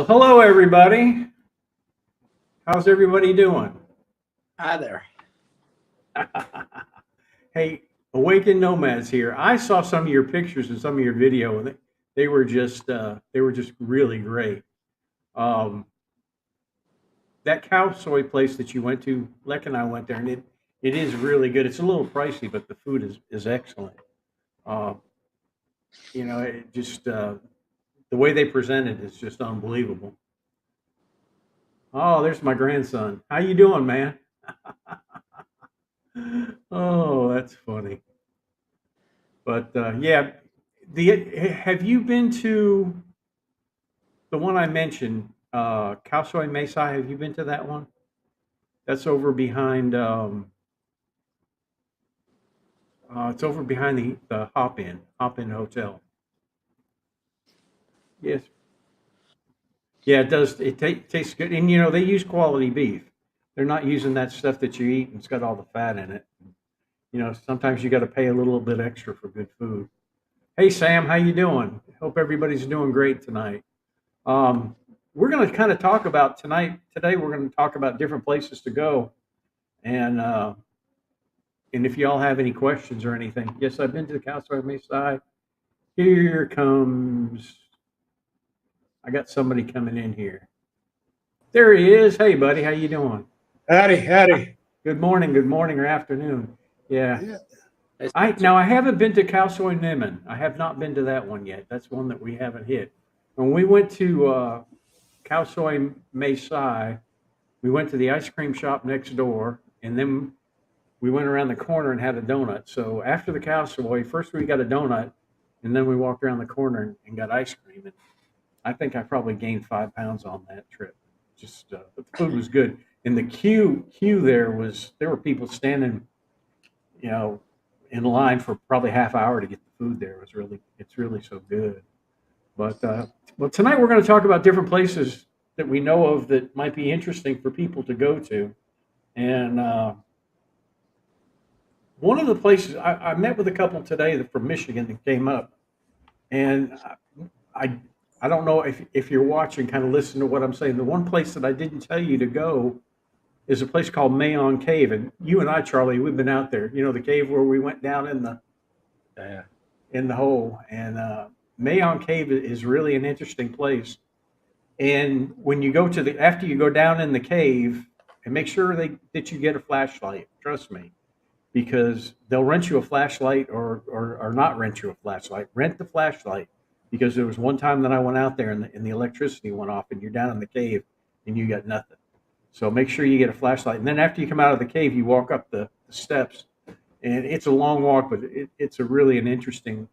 So, hello everybody. How's everybody doing? Hi there. Hey, Awakened Nomads here. I saw some of your pictures and some of your video, and they were just really great. Um, that cow soy place that you went to, Leck and I went there, and it is really good. It's a little pricey, but the food is excellent. Uh, it just the way they present it is just unbelievable. Oh, there's my grandson. How you doing, man? Oh, that's funny. But yeah, have you been to the one I mentioned, Calsoy Mesa? Have you been to that one? That's over behind. It's over behind the Hop In Hotel. Yes, yeah, it does. Tastes good, and they use quality beef. They're not using that stuff that you eat and it's got all the fat in it. Sometimes you got to pay a little bit extra for good food. Hey Sam, how you doing? Hope everybody's doing great tonight. Um, we're going to kind of talk about tonight. Today, we're going to talk about different places to go, and if y'all have any questions or anything, yes, I've been to the Castaway Mesa. Here comes. I got somebody coming in here. There he is. Hey, buddy, how you doing? Howdy, howdy. Good morning, or afternoon. Yeah, Yeah. I haven't been to Castaway Niman. I have not been to that one yet. That's one that we haven't hit. When we went to Castaway Mesa, we went to the ice cream shop next door, and then we went around the corner and had a donut. So after the Castaway, first we got a donut, and then we walked around the corner and got ice cream. And I think I probably gained 5 pounds on that trip. Just, but the food was good, and the queue there were people standing, you know, in line for probably half hour to get the food there. It's really so good. But well, tonight we're going to talk about different places that we know of that might be interesting for people to go to. And one of the places I met with a couple today that from Michigan that came up, and I I don't know if you're watching, kind of listen to what I'm saying. The one place that I didn't tell you to go is a place called Mayon Cave, and you and I, Charlie, we've been out there. You know, the cave where we went down Yeah. in the hole, and Mayon Cave is really an interesting place. And when you go to the after you go down in the cave, and make sure that you get a flashlight. Trust me, because they'll rent you a flashlight or not rent you a flashlight. Rent the flashlight because there was one time that I went out there and the electricity went off and you're down in the cave and you got nothing. So make sure you get a flashlight. And then after you come out of the cave, you walk up the steps, and it's a long walk, but it's a really an interesting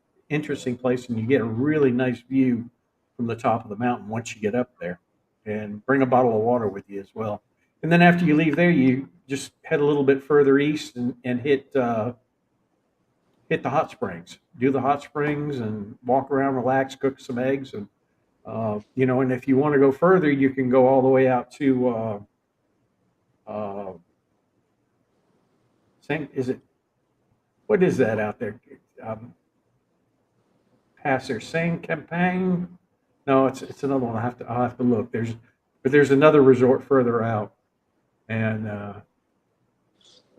place, and you get a really nice view from the top of the mountain once you get up there. And bring a bottle of water with you as well. And then after you leave there, you just head a little bit further east and hit the hot springs. Do the hot springs and walk around, relax, cook some eggs, and and if you want to go further, you can go all the way out to uh, is it what is that out there? Um, Past there, Saint Campagne. No, it's another one. I'll have to look. There's another resort further out, and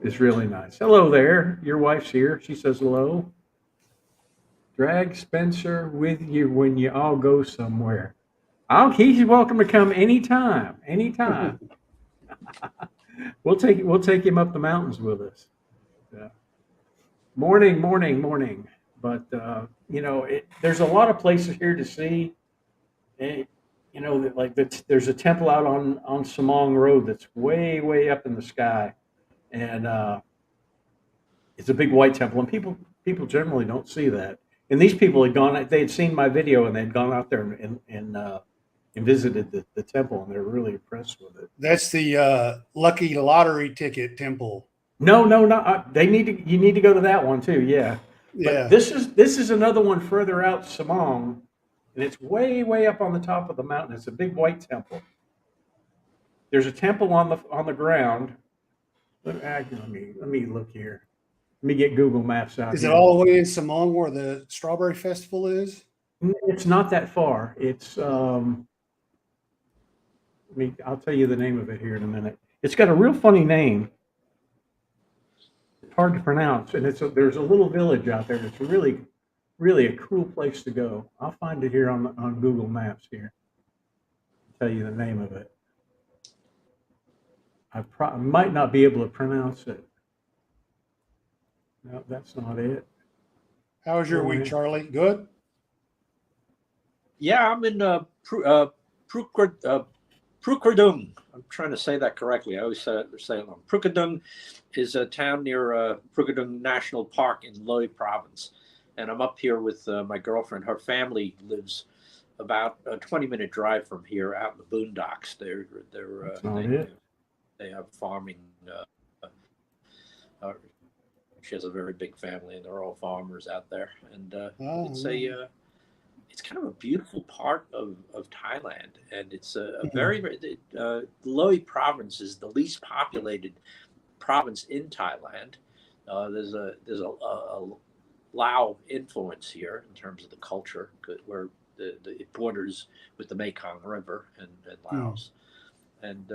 it's really nice. Hello there. Your wife's here. She says hello. Drag Spencer with you when you all go somewhere. He's welcome to come anytime. Anytime. We'll take him up the mountains with us. Yeah. Morning, morning, morning. But there's a lot of places here to see. Eh, there's a temple out on Samong Road that's way way up in the sky, and it's a big white temple, and people generally don't see that. And these people they had seen my video, and they'd gone out there and visited the temple, and they're really impressed with it. That's the lucky lottery ticket temple. No, no, no. You need to go to that one too. Yeah, but Yeah. this is another one further out Samong, and it's way way up on the top of the mountain. It's a big white temple. There's a temple on the ground. Let me look here. Let me get Google Maps out Is it here. all the way in Samong where the Strawberry Festival is? It's not that far. It's I'll tell you the name of it here in a minute. It's got a real funny name. It's hard to pronounce, and there's a little village out there that's really, really a cool place to go. I'll find it here on Google Maps here. I'll tell you the name of it. I might not be able to pronounce it. No, that's not it. How was your week, Charlie? Good? Yeah, I'm in Prukerdung. I'm trying to say that correctly. I always say it wrong. Prukerdung is a town near Prukerdung National Park in Loei Province. And I'm up here with my girlfriend. Her family lives about a 20-minute drive from here out in the boondocks. They have farming. She has a very big family, and they're all farmers out there. And it's kind of a beautiful part of Thailand, and it's a very, Loei Province is the least populated province in Thailand. There's a Lao influence here in terms of the culture, where it borders with the Mekong River and Laos, and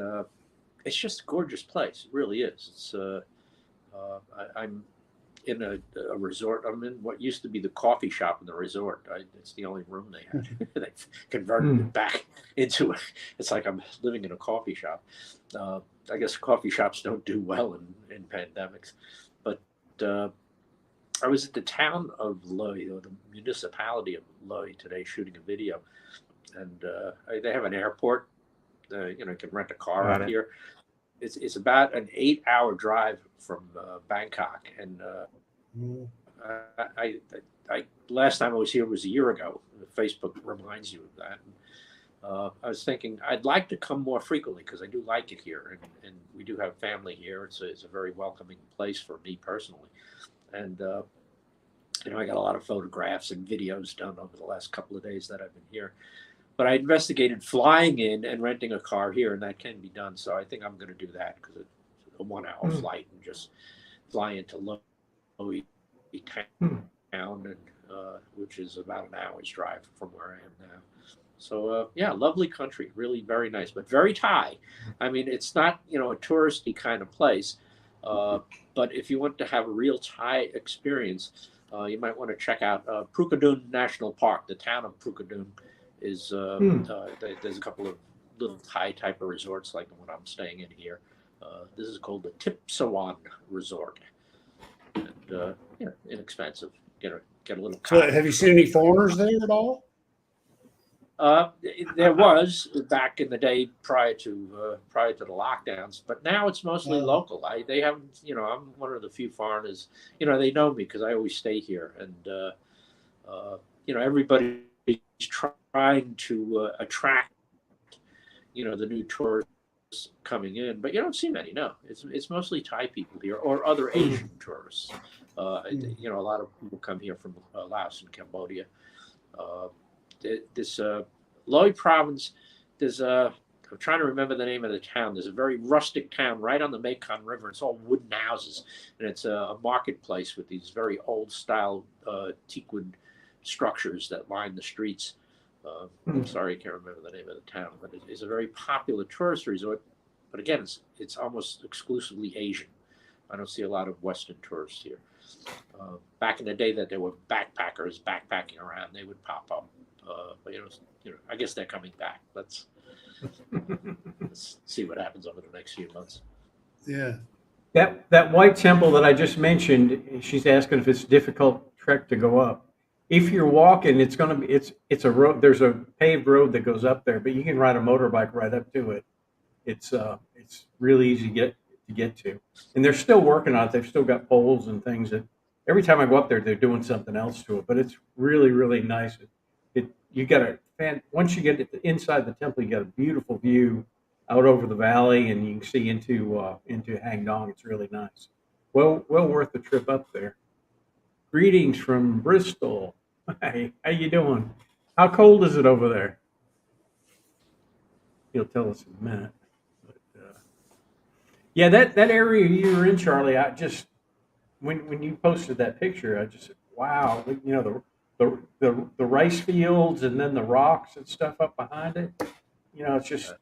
it's just a gorgeous place. It really is. It's I'm in a resort. I'm in what used to be the coffee shop in the resort. It's the only room they had. They've converted it back into it's like I'm living in a coffee shop. I guess coffee shops don't do well in pandemics. But I was at the town of Loei, or the municipality of Loei today, shooting a video. And they have an airport. You can rent a car out here. It's about an 8-hour drive from Bangkok, and I last time I was here was a year ago. Facebook reminds you of that. I was thinking I'd like to come more frequently because I do like it here, and we do have family here. It's a very welcoming place for me personally, and I got a lot of photographs and videos done over the last couple of days that I've been here. But I investigated flying in and renting a car here, and that can be done. So I think I'm going to do that because it's a 1-hour flight and just fly into Loei town, and which is about an hour's drive from where I am now. So lovely country, really very nice, but very Thai. I mean, it's not a touristy kind of place, but if you want to have a real Thai experience, you might want to check out Prukerdung National Park. The town of Prukerdung is there's a couple of little Thai type of resorts like the one I'm staying in here. This is called the Tip Sawan Resort, and inexpensive. Get a little. So have you seen any foreigners there at all? There was back in the day prior to the lockdowns, but now it's mostly local. They haven't, I'm one of the few foreigners. They know me because I always stay here, and everybody's trying to attract, the new tourists coming in, but you don't see many. No, it's mostly Thai people here or other Asian tourists. A lot of people come here from Laos and Cambodia. This Loei province, I'm trying to remember the name of the town. There's a very rustic town right on the Mekong River. It's all wooden houses, and it's a marketplace with these very old style teakwood structures that line the streets. I'm sorry, I can't remember the name of the town, but it's a very popular tourist resort. But again, it's almost exclusively Asian. I don't see a lot of Western tourists here. Back in the day that there were backpackers backpacking around, they would pop up. But I guess they're coming back. Let's see what happens over the next few months. Yeah. That white temple that I just mentioned, she's asking if it's a difficult trek to go up. If you're walking, it's a road. There's a paved road that goes up there, but you can ride a motorbike right up to it. It's really easy to get to, and they're still working on it. They've still got poles and things that every time I go up there, they're doing something else to it. But it's really, really nice. Once you get inside the temple, you got a beautiful view out over the valley, and you can see into Hangdong. It's really nice. Well worth the trip up there. Greetings from Bristol. Hey, how you doing? How cold is it over there? He'll tell us in a minute. But, yeah, that area you were in, Charlie. I just when you posted that picture, I just said, wow. The rice fields and then the rocks and stuff up behind it. It's just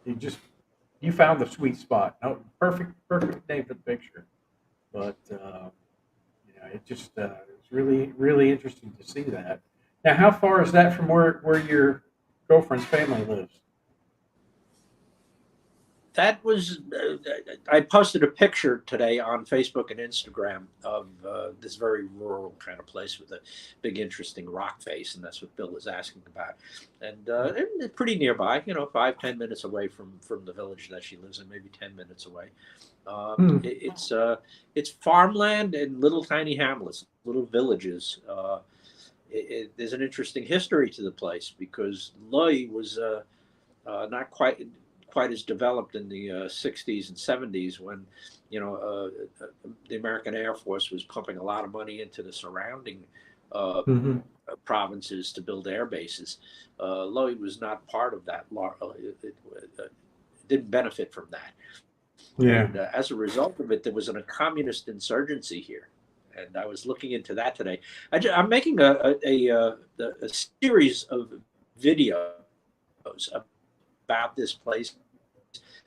you found the sweet spot. No, perfect name for the picture. But it's really interesting to see that. Now, how far is that from where your girlfriend's family lives? That was, I posted a picture today on Facebook and Instagram of this very rural kind of place with a big, interesting rock face, and that's what Bill was asking about. And it's pretty nearby, 5-10 minutes away from the village that she lives in, maybe 10 minutes away. It's farmland and little tiny hamlets, little villages. There's an interesting history to the place because Loy was not quite as developed in the 60s and 70s when the American Air Force was pumping a lot of money into the surrounding provinces to build air bases. Loy was not part of that. It didn't benefit from that. Yeah. And as a result of it, there was a communist insurgency here. And I was looking into that today. I'm making a series of videos about this place,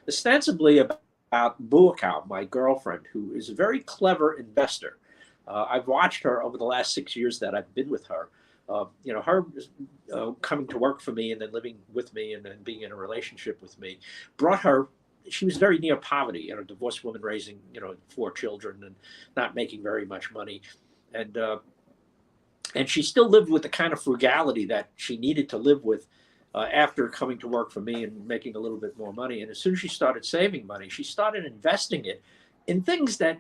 ostensibly about Buakaw, my girlfriend, who is a very clever investor. I've watched her over the last 6 years that I've been with her. Her coming to work for me and then living with me and then being in a relationship with me brought her. She was very near poverty, a divorced woman raising, 4 children and not making very much money. And she still lived with the kind of frugality that she needed to live with after coming to work for me and making a little bit more money. And as soon as she started saving money, she started investing it in things that,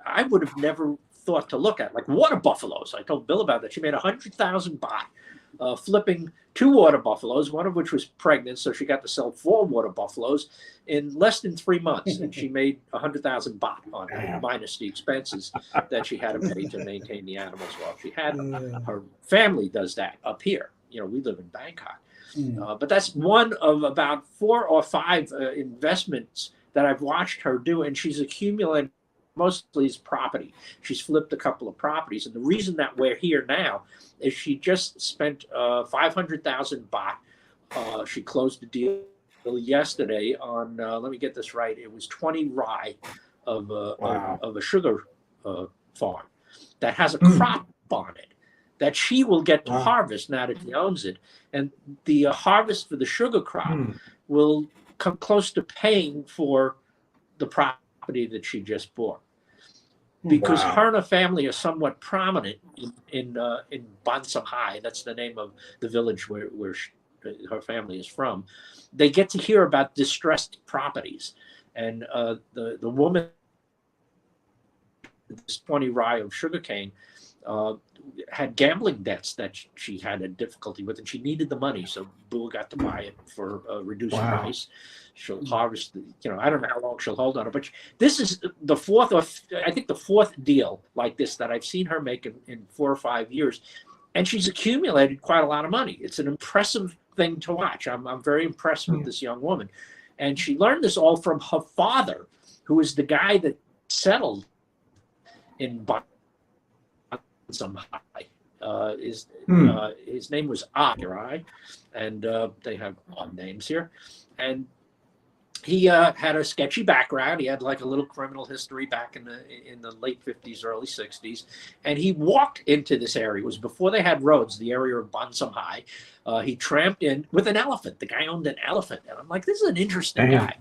I would have never thought to look at, like water buffaloes. I told Bill about that. She made 100,000 baht flipping 2 water buffaloes, one of which was pregnant, so she got to sell 4 water buffaloes in less than 3 months, and she made 100,000 baht on it, minus the expenses that she had to pay to maintain the animals while she had them. Her family does that up here. We live in Bangkok. But that's one of about 4 or 5 investments that I've watched her do, and she's accumulated mostly is property. She's flipped a couple of properties, and the reason that we're here now is she just spent 500,000 baht. She closed the deal yesterday on. Let me get this right. It was 20 rai of a sugar farm that has a crop on it that she will get to harvest now that she owns it, and the harvest for the sugar crop will come close to paying for the property that she just bought. Because her and her family are somewhat prominent in Ban Sam Hai. That's the name of the village where her family is from. They get to hear about distressed properties, and the woman, this 20 rai of sugarcane, had gambling debts that she had a difficulty with, and she needed the money, so Boo got to buy it for a reduced price. She'll harvest, I don't know how long she'll hold on it, but this is the fourth deal like this that I've seen her make in 4 or 5 years, and she's accumulated quite a lot of money. It's an impressive thing to watch. I'm very impressed with this young woman, and she learned this all from her father, who is the guy that settled in Ban Sam Hai. His name was Akirai, and they have odd names here, and he had a sketchy background. He had like a little criminal history back in the late 50s, early 60s. And he walked into this area. It was before they had roads, the area of Ban Sam Hai. He tramped in with an elephant. The guy owned an elephant. And I'm like, this is an interesting guy.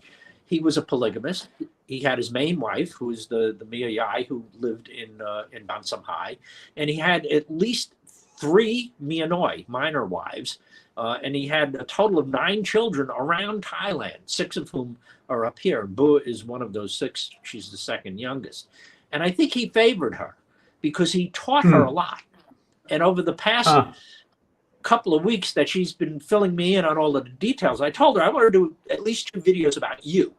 He was a polygamist. He had his main wife, who is the Mia Yai, who lived in Ban Sam Hai. And he had at least 3 Mia Noi, minor wives. And he had a total of 9 children around Thailand, 6 of whom are up here. Bu is one of those 6. She's the second youngest. And I think he favored her because he taught her a lot. And over the past couple of weeks that she's been filling me in on all of the details, I told her I want her to do at least 2 videos about you.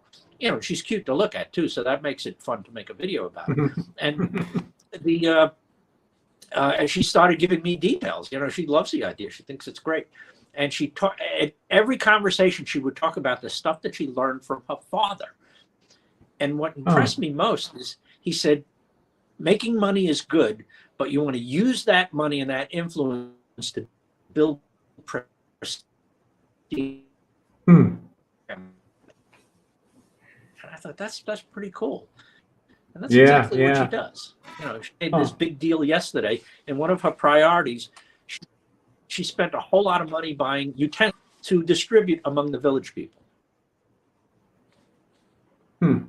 She's cute to look at, too, so that makes it fun to make a video about her. And and she started giving me details. She loves the idea. She thinks it's great. And she at every conversation, she would talk about the stuff that she learned from her father. And what impressed me most is he said, making money is good, but you want to use that money and that influence to build prestige. And I thought that's pretty cool. And that's Yeah, exactly what yeah. she does. She made this big deal yesterday, and one of her priorities, she spent a whole lot of money buying utensils to distribute among the village people. I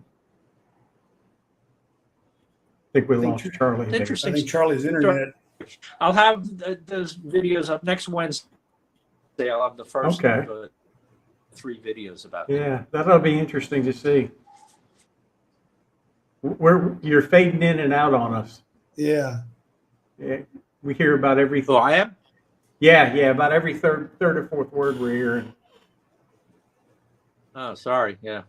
think we lost Charlie there. Interesting. I think Charlie's internet. I'll have those videos up next Wednesday. I'll have the first of 3 videos about that. Yeah, that'll be interesting to see. You're fading in and out on us. Yeah. We hear about everything. Oh, I am? Yeah, about every third or fourth word we're hearing. Oh, sorry. Yeah.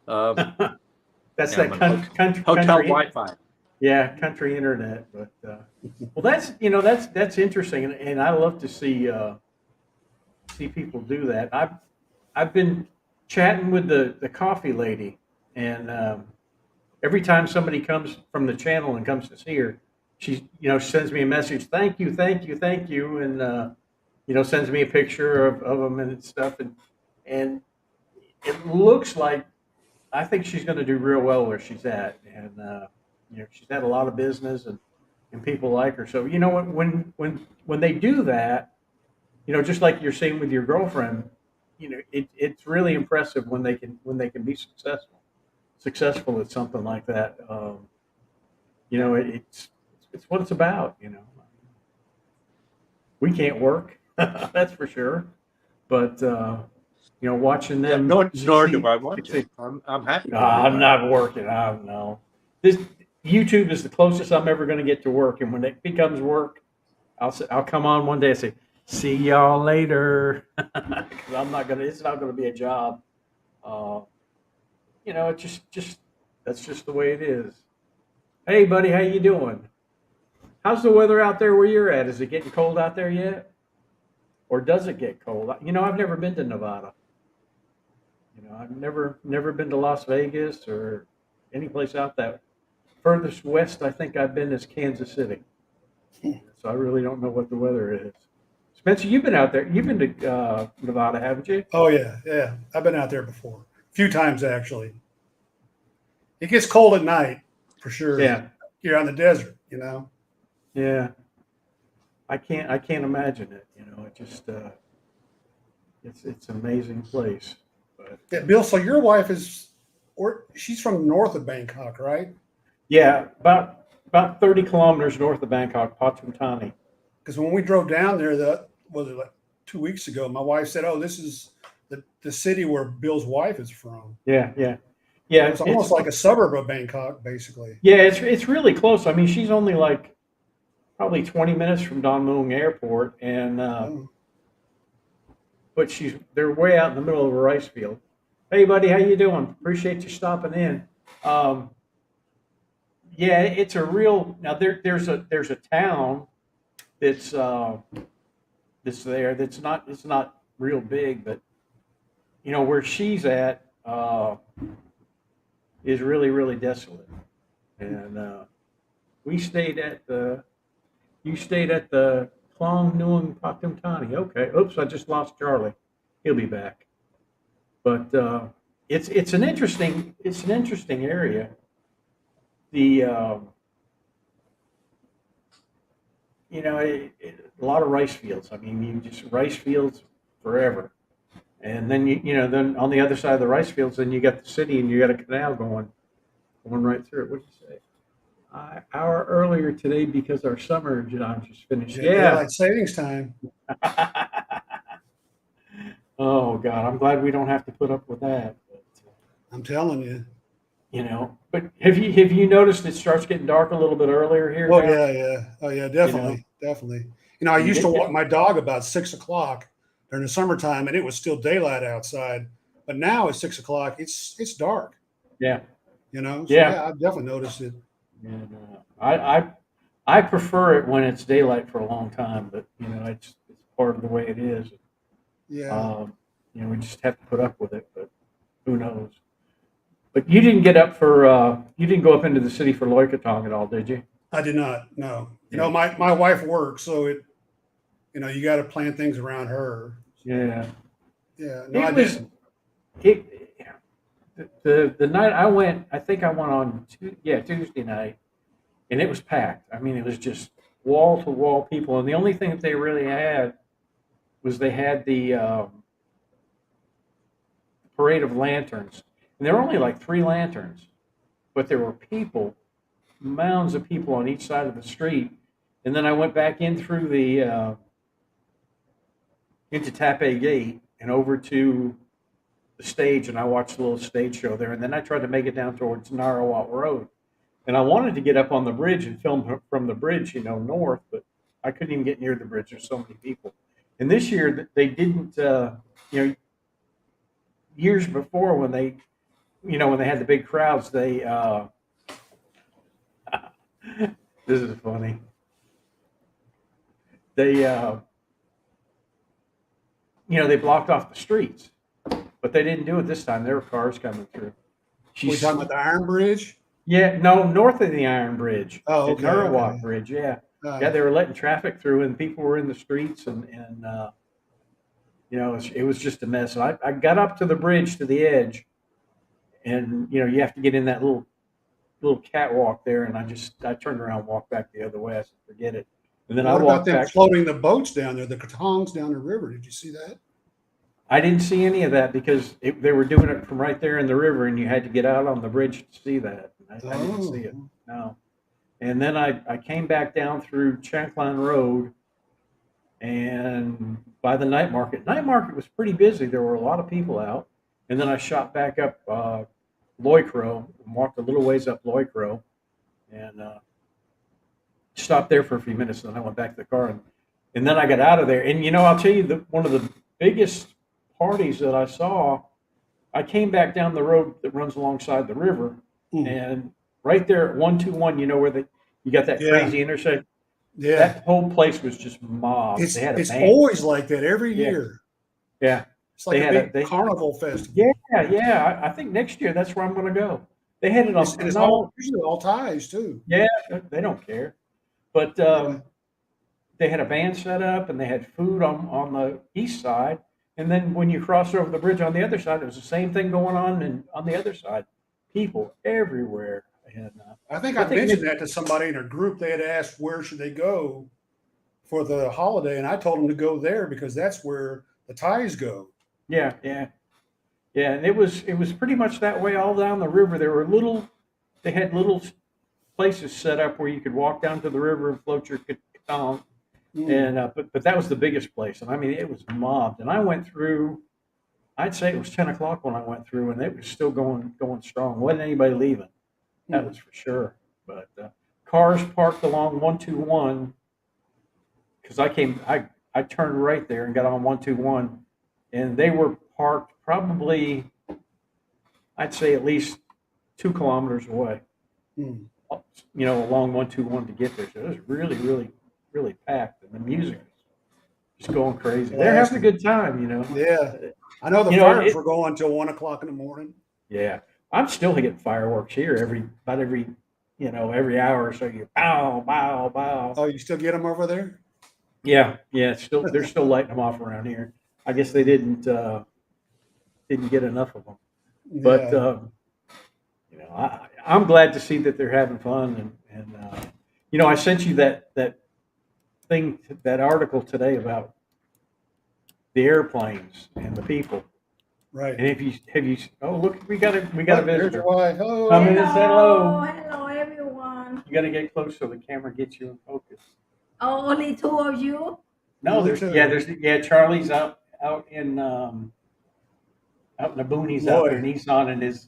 That's Yeah, that country hotel Wi-Fi. Yeah, country internet. But well, that's interesting, and I love to see people do that. I've been chatting with the coffee lady, and every time somebody comes from the channel and comes to see her, she sends me a message, thank you, and sends me a picture of them and stuff, and it looks like I think she's going to do real well where she's at, and she's had a lot of business and people like her. So when they do that, just like you're saying with your girlfriend, it's really impressive when they can be successful at something like that. It's what it's about. We can't work, that's for sure, but watching them. Nor do I want to. I'm happy. I'm not working. I don't know. This YouTube is the closest I'm ever going to get to work, and when it becomes work, I'll come on one day and say, "See y'all later," because I'm not gonna. It's not going to be a job. It's just that's just the way it is. Hey, buddy, how you doing? How's the weather out there where you're at? Is it getting cold out there yet, or does it get cold? I've never been to Nevada. I've never been to Las Vegas or any place out that furthest west. I think I've been is Kansas City, so I really don't know what the weather is. Spencer, you've been out there. You've been to Nevada, haven't you? Oh yeah. I've been out there before, a few times actually. It gets cold at night for sure. Yeah, You're on the desert, Yeah, I can't imagine it. It just it's an amazing place. But Yeah, Bill. So your wife she's from north of Bangkok, right? yeah, about 30 kilometers north of Bangkok, Pathum Thani. Because when we drove down there, was it like 2 weeks ago? My wife said, "Oh, this is the city where Bill's wife is from." Yeah. It's almost like a suburb of Bangkok, basically. Yeah, it's really close. I mean, she's only like probably 20 minutes from Don Mueang Airport, and but they're way out in the middle of a rice field. Hey, buddy, how you doing? Appreciate you stopping in. Yeah, it's a real. Now there's a town that's there that's not it's not real big, but where she's at is really, really desolate. And you stayed at the Klong Nuang Pathum Thani. Okay. Oops, I just lost Charlie. He'll be back. But it's an interesting area. A lot of rice fields. I mean, you just rice fields forever. And then then on the other side of the rice fields, then you got the city, and you got a canal going right through it. What did you say? Hour earlier today because our summer job just finished. Yeah. Daylight savings time. Oh God, I'm glad we don't have to put up with that. But, I'm telling you. But have you noticed it starts getting dark a little bit earlier here? Oh now? yeah. Oh yeah, definitely. I used to walk my dog about 6 o'clock during the summertime, and it was still daylight outside. But now at 6 o'clock, it's dark. Yeah. So yeah, I've definitely noticed it. Yeah, I prefer it when it's daylight for a long time, but it's part of the way it is. Yeah. We just have to put up with it, but who knows? But you didn't you didn't go up into the city for Loikatong at all, did you? I did not. No. My wife works, so you got to plan things around her. Yeah. Yeah. No, I didn't. The night I went, I think I went on Tuesday night, and it was packed. I mean, it was just wall to wall people, and the only thing that they really had was they had the parade of lanterns, and there were only like 3 lanterns, but there were people, mounds of people on each side of the street. And then I went back in through the into Tape Gate and over to the stage, and I watched a little stage show there. And then I tried to make it down towards Narawat Road, and I wanted to get up on the bridge and film from the bridge, north, but I couldn't even get near the bridge. There's so many people. And this year they didn't, years before when they, when they had the big crowds, they, this is funny. They, they blocked off the streets, but they didn't do it this time. There were cars coming through. We talking about the Iron Bridge? Yeah, no, north of the Iron Bridge. Oh, okay. At Narawat Bridge, yeah. Yeah, they were letting traffic through, and people were in the streets, and it was just a mess. And I got up to the bridge to the edge, and you have to get in that little catwalk there, and I turned around and walked back the other way. I said, forget it. And then what I about walked them back. floating the boats down there, the katongs down the river? Did you see that? I didn't see any of that because they were doing it from right there in the river, and you had to get out on the bridge to see that. I didn't see it. No. And then I came back down through Chanklan Road, and by the night market was pretty busy. There were a lot of people out. And then I shot back up Loicro and walked a little ways up Loicro, and stopped there for a few minutes. And then I went back to the car, and then I got out of there. And I'll tell you, one of the biggest parties that I saw, I came back down the road that runs alongside the river, and right there at 121, where you got that crazy intersection. Yeah, that whole place was just mobbed. It's always like that every year. Yeah, it's like a big carnival festival. Yeah. I think next year that's where I'm going to go. They had it on. It's usually all ties too. Yeah, they don't care, but they had a band set up, and they had food on the east side. And then when you cross over the bridge on the other side, it was the same thing going on, and on the other side, people everywhere. And I think I mentioned that to somebody in a group. They had asked where should they go for the holiday, and I told them to go there because that's where the Thais go. Yeah. And it was pretty much that way all down the river. They had little places set up where you could walk down to the river and float your katong. And but that was the biggest place, and I mean it was mobbed. And I went through. I'd say it was 10 o'clock when I went through, and it was still going strong. Wasn't anybody leaving? That was for sure. But cars parked along 121 because I turned right there and got on 121, and they were parked probably, I'd say at least 2 kilometers away. Along 121 to get there. So it was really, really, really packed, and the music was just going crazy. They're having a good time, Yeah, I know the fireworks were going until 1 o'clock in the morning. Yeah, I'm still getting fireworks here every hour or so. You bow, bow, bow. Oh, you still get them over there? Yeah. They're still lighting them off around here. I guess they didn't get enough of them, but I'm glad to see that they're having fun, and I sent you that thing, that article today about the airplanes and the people. Right. And have you? Oh, look, we got a visitor. Hello. Come in and say hello. Hello, everyone. You got to get close so the camera gets you in focus. Oh, only 2 of you? No, there's Charlie's out in the boonies out there, and he's on, and his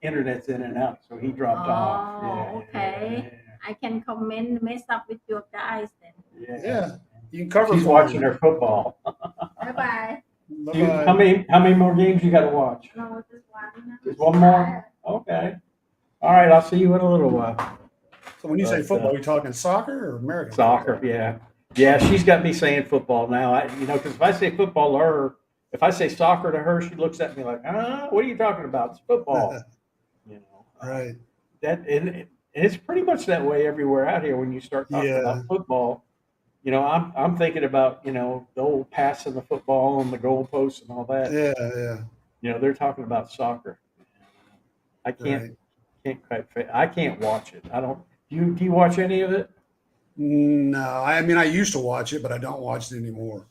internet's in and out, so he dropped off. Oh, okay. Yeah. I can comment, mess up with your guys then. Yeah. You can cover. She's watching her football. Bye-bye. Bye-bye. How many more games you got to watch? No, just one. Just one more? Okay. All right, I'll see you in a little while. So when you say football, are you talking soccer or American Soccer, football? Yeah, she's got me saying football now. Because if I say football to her, if I say soccer to her, she looks at me like, what are you talking about? It's football. Right. And it's pretty much that way everywhere out here when you start talking about football. I'm thinking about, the old passing the football and the goalposts and all that. Yeah. They're talking about soccer. I can't Right. can't quite. I can't watch it. I don't. Do you watch any of it? No, I mean I used to watch it, but I don't watch it anymore.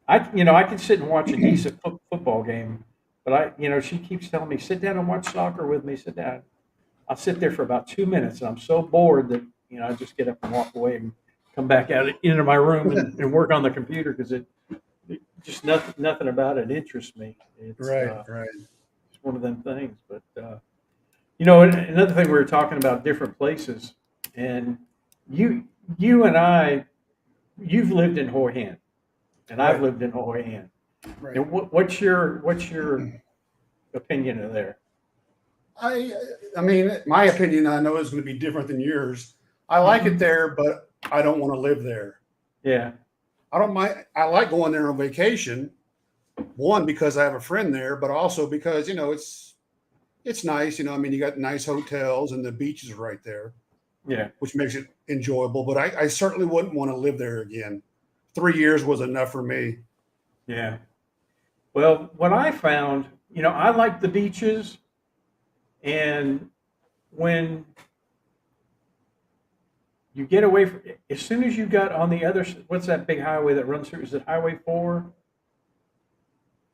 I can sit and watch a decent football game, but she keeps telling me, sit down and watch soccer with me. Sit down. I'll sit there for about 2 minutes, and I'm so bored that I just get up and walk away and come back out into my room and work on the computer because it just nothing about it interests me. It's Right, right. it's one of them things. But another thing we were talking about different places, and you you and I, you've lived in Hoi An, and I've Right. lived in Hoi An. Right. And what's your opinion of there? I I mean, my opinion I know is going to be different than yours. I like it there, but I don't want to live there. Yeah, I don't mind. I like going there on vacation. One because I have a friend there, but also because it's nice. I mean, you got nice hotels and the beach is right there, yeah, which makes it enjoyable. But I certainly wouldn't want to live there again. 3 years was enough for me. yeah. Well, what I found, I like the beaches, and when you get away from, as soon as you got on the other, what's that big highway that runs through? Is it Highway 4?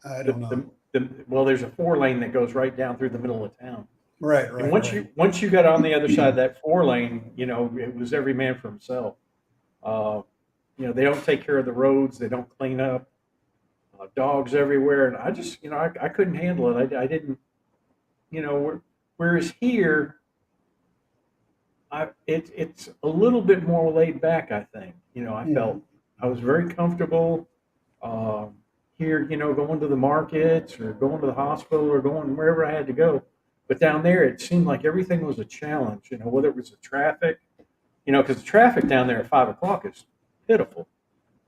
I The, don't the, know. well, there's a 4 lane that goes right down through the middle of town. Right, And right, right. once you got on the other side of that 4 lane, it was every man for himself. Uh, they don't take care of the roads. They don't clean up. Dogs everywhere, and I just, I couldn't handle it. I didn't, whereas here, it's a little bit more laid back. I think, I felt Mhm. I was very comfortable here. Going to the markets or going to the hospital or going wherever I had to go. But down there, it seemed like everything was a challenge. Whether it was the traffic, because the traffic down there at 5 o'clock is pitiful.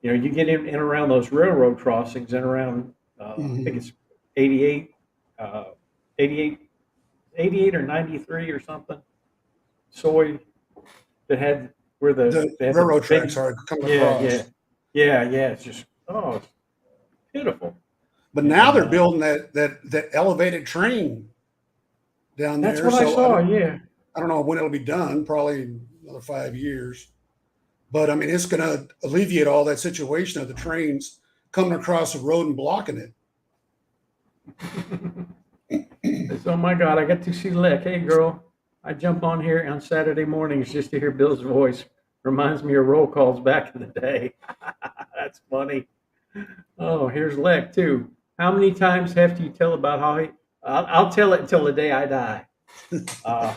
You get in around those railroad crossings and around, I think Mhm. it's 88, uh, 88, 88 or 93 or something. Soy that had where The they had the railroad tracks big, are coming yeah, yeah, across. yeah. It's just, it's pitiful. But now And they're building that elevated train down that's there. what I So saw. Yeah. I don't know when it'll be done. Probably another 5 years. But I mean, it's going to alleviate all that situation of the trains coming across the road and blocking it. It's, oh my God, I got to see Lick. Hey, girl, I jump on here on Saturday mornings just to hear Bill's voice. Reminds me of roll calls back in the day. That's funny. Oh, here's Lick, too. How many times have you tell about how I'll tell it until the day I die. Uh,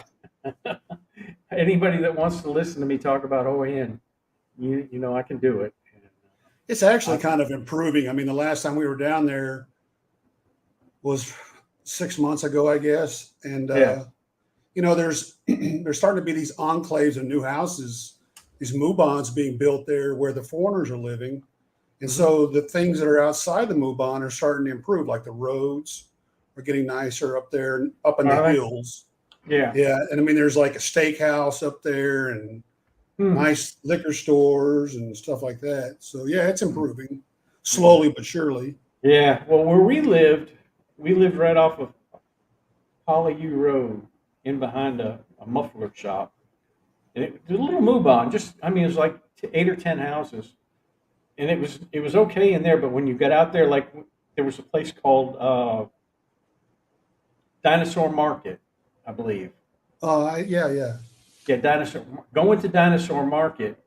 anybody that wants to listen to me talk about OAN, I can do it. It's actually I, kind of improving. I mean, the last time we were down there was 6 months ago, I guess. And, yeah. there's starting to be these enclaves of new houses, these mubans being built there where the foreigners are living. And Mhm. so the things that are outside the Muban are starting to improve, like the roads are getting nicer up there, up in the Are they? hills. Yeah. Yeah, and I mean, there's like a steakhouse up there and Hmm. nice liquor stores and stuff like that. So yeah, it's improving Yeah. slowly but surely. Yeah. Well, where we lived right off of Polyou Road in behind a muffler shop. And it was a little move-on, just, I mean, it was like 8 or 10 houses. And it was okay in there, but when you got out there, like there was a place called Dinosaur Market, I believe. Yeah, yeah. Yeah, going to Dinosaur Market,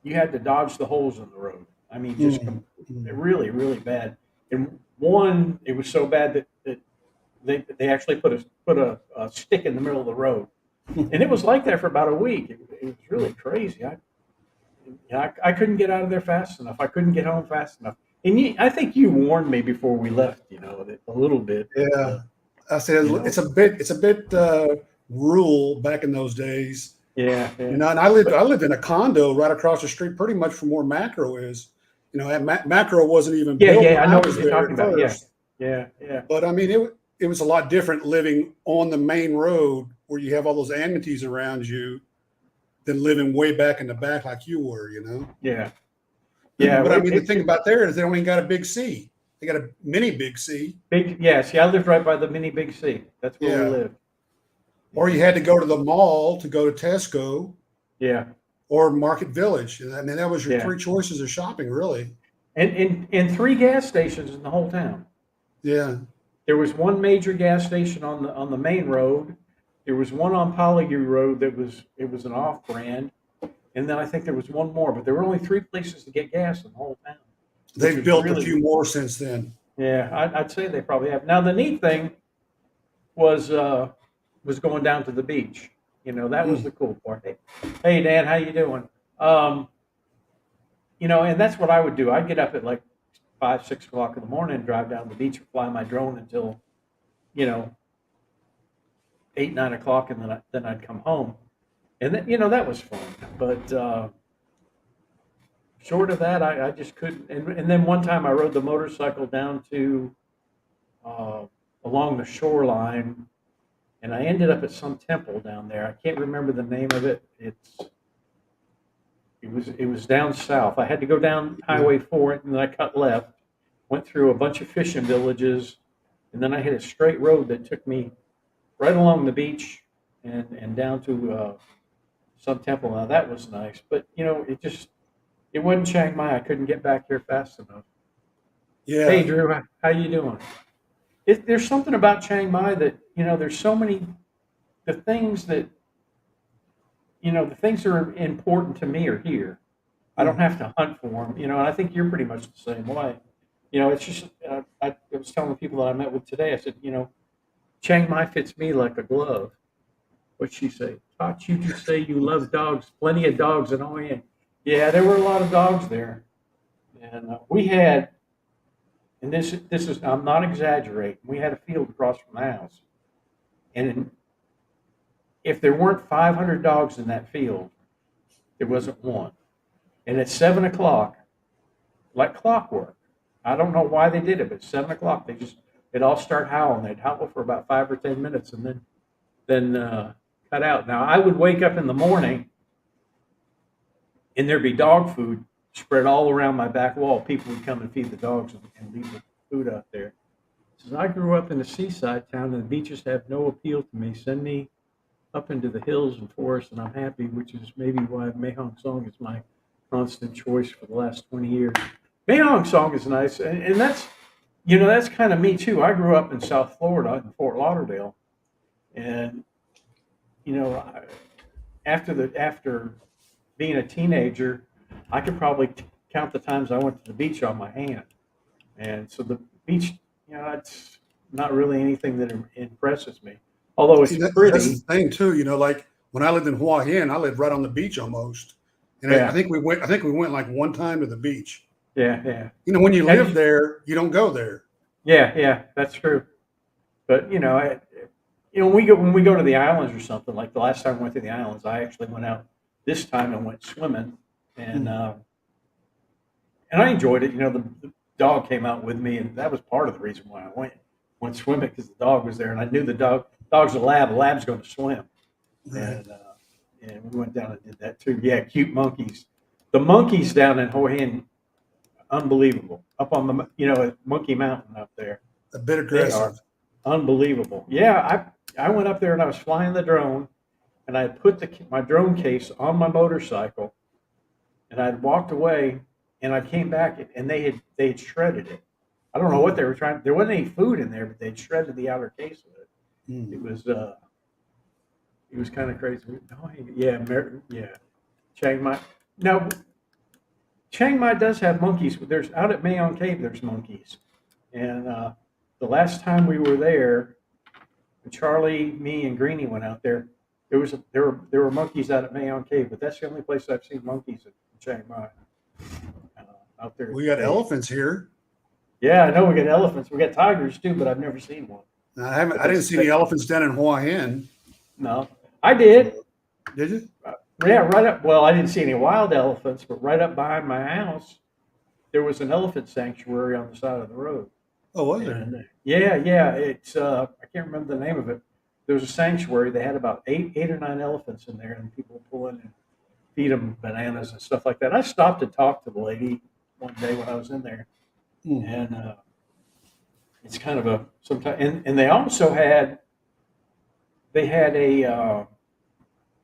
you had to dodge the holes in the road. I mean, just Mm, mm. really, really bad. And one, it was so bad that they actually put a stick in the middle of the road, and it was like that for about a week. It was really crazy. I couldn't get out of there fast enough. I couldn't get home fast enough. And I think you warned me before we left, that a little bit, but Yeah, I said you know, it's a bit rural back in those days. yeah, yeah, And I lived but I lived in a condo right across the street, pretty much from where Macro is. Macro wasn't even yeah, built yeah. when I I know what was you're there talking at about. Yeah, first. yeah, yeah, But I mean, it was a lot different living on the main road where you have all those amenities around you than living way back in the back like you were. yeah, yeah. But I It, mean, the it, thing it about there is they only got a big C. They got a mini big C. big. Yeah. See, I lived right by the mini Big C. That's where we Yeah. lived. Or you had to go to the mall to go to Tesco Yeah. or Market Village. I mean, that was your Yeah. three choices of shopping, really. And 3 gas stations in the whole town. Yeah. There was one major gas station on the main road. There was one on Polygue Road it was an off brand, and then I think there was one more. But there were only 3 places to get gas in the whole town. which They've was built a really- few more since then. Yeah, I'd say they probably have. Now the neat thing was going down to the beach. That was the cool part. Hey Dan, how you doing? And that's what I would do. I'd get up at like 5, 6 o'clock in the morning and drive down to the beach and fly my drone until, 8, 9 o'clock, and then I'd come home. And then, that was fun. But short of that, I just couldn't. And then one time I rode the motorcycle down to along the shoreline, and I ended up at some temple down there. I can't remember the name of it. It was down south. I had to go down Highway 4, and then I cut left, went through a bunch of fishing villages, and then I hit a straight road that took me right along the beach and down to some temple. Now that was nice, but it wasn't Chiang Mai. I couldn't get back here fast enough. Yeah. Hey Drew, how you doing? There's something about Chiang Mai that there's so many the things that the things that are important to me are here. I don't have to hunt for them, and I think you're pretty much the same way. It's just I was telling the people that I met with today. I said, Chiang Mai fits me like a glove. What'd she say? Taught you to say you love dogs. Plenty of dogs in Hoi An. Yeah, there were a lot of dogs there, and we had. And this is I'm not exaggerating. We had a field across from the house, and if there weren't 500 dogs in that field, there wasn't one. And at 7 o'clock, like clockwork, I don't know why they did it, but at 7 o'clock they'd all start howling. They'd howl for about 5 or 10 minutes, and then cut out. Now I would wake up in the morning, and there'd be dog food spread all around my back wall. People would come and feed the dogs and leave the food out there. Says I grew up in a seaside town, and the beaches have no appeal to me. Send me up into the hills and forests, and I'm happy, which is maybe why Mahong Song is my constant choice for the last 20 years. Mahong Song is nice, and that's that's kind of me too. I grew up in South Florida in Fort Lauderdale, and after being a teenager, I could probably count the times I went to the beach on my hand. And so the beach, it's not really anything that impresses me. Although it's pretty. That's the thing too. Like when I lived in Hua Hin, I lived right on the beach almost. And Yeah. I think we went like one time to the beach. Yeah. When you live there, you don't go there. Yeah, that's true. But when we go to the islands or something, like the last time I went to the islands, I actually went out this time and went swimming, and I enjoyed it. The dog came out with me, and that was part of the reason why I went swimming, because the dog was there, and I knew the dog's a lab. A lab's going to swim, Right. and we went down and did that too. Yeah, cute monkeys. The monkeys down in Hoi Hin, unbelievable. Up on the Monkey Mountain up there. A bit They aggressive. are unbelievable. Yeah, I went up there and I was flying the drone, and I had put my drone case on my motorcycle, and I'd walked away, and I came back, and they had shredded it. I don't know what they were trying. There wasn't any food in there, but they'd shredded the outer case of it. Mm. It was kind of crazy. Oh, yeah, Chiang Mai. Now, Chiang Mai does have monkeys. There's out at Mayon Cave. There's monkeys, and the last time we were there, when Charlie, me, and Greenie went out there, there were monkeys out at Mayon Cave. But that's the only place I've seen monkeys in Chiang Mai. Out there. We got elephants here. Yeah, I know we got elephants. We got tigers too, but I've never seen one. I didn't see any elephants down in Hua Hin. No, I did. Did you? Yeah, right up. Well, I didn't see any wild elephants, but right up behind my house, there was an elephant sanctuary on the side of the road. Oh, was there? And, yeah. It's I can't remember the name of it. There was a sanctuary. They had about eight or nine elephants in there, and people would pull in and feed them bananas and stuff like that. I stopped to talk to the lady one day when I was in there, and it's kind of sometimes. And they also had they had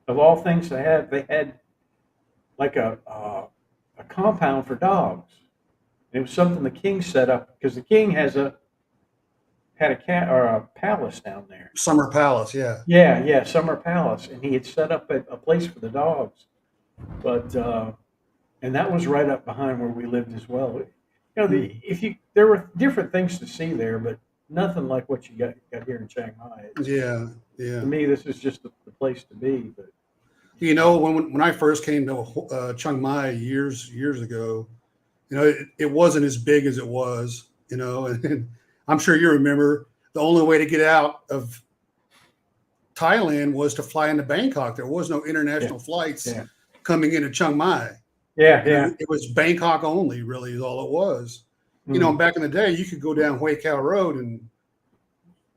of all things they had like a compound for dogs. And it was something the king set up because the king had a cat or a palace down there. Summer Palace, yeah. Yeah, Summer Palace, and he had set up a place for the dogs. But and that was right up behind where we lived as well. You know, there were different things to see there, but nothing like what you got here in Chiang Mai. Yeah, yeah. To me, this is just the place to be. But You know, when I first came to Chiang Mai years ago, you know, it wasn't as big as it was, you know, and I'm sure you remember the only way to get out of Thailand was to fly into Bangkok. There was no international flights coming into Chiang Mai. yeah. It was Bangkok only, really, is all it was. You know, back in the day, you could go down Hue Cao Road and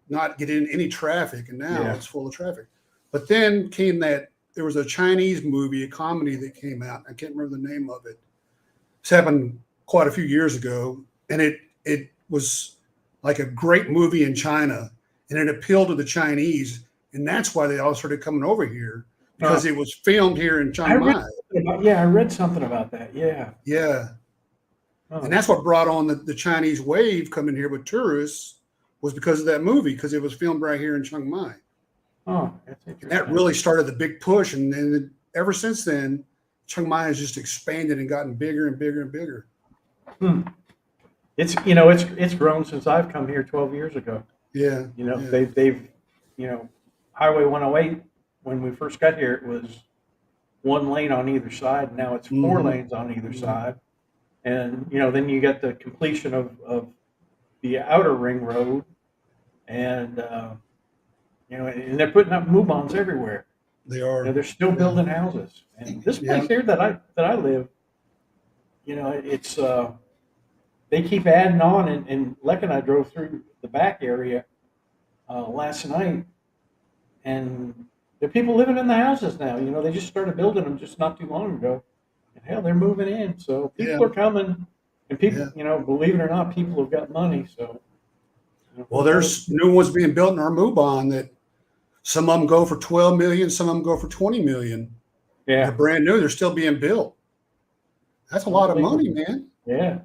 not get in any traffic, and now it's full of traffic. But then there was a Chinese movie, a comedy that came out. I can't remember the name of it. It's happened quite a few years ago, and it was like a great movie in China, and it appealed to the Chinese, and that's why they all started coming over here because it was filmed here in Chiang Mai. I read something about that. Yeah. And that's what brought on the Chinese wave coming here with tourists was because of that movie, because it was filmed right here in Chiang Mai. Oh, that's interesting. That really started the big push, and then ever since then, Chiang Mai has just expanded and gotten bigger and bigger and bigger. It's grown since I've come here 12 years ago. Yeah. You know, they've Highway 108 when we first got here, it was one lane on either side. Now it's four lanes on either side. And, then you get the completion of the outer ring road and, and they're putting up move-ons everywhere. They are. They're still building houses. And this place here that I live, it's, they keep adding on, and Leck and I drove through the back area last night, and there are people living in the houses now. They just started building them just not too long ago, and hell, they're moving in. So people are coming, and people, believe it or not, people have got money. So, well, there's new ones being built in our Mubon that some of them go for 12 million, some of them go for 20 million. Yeah, they're brand new. They're still being built. That's a lot of money, man. Yeah.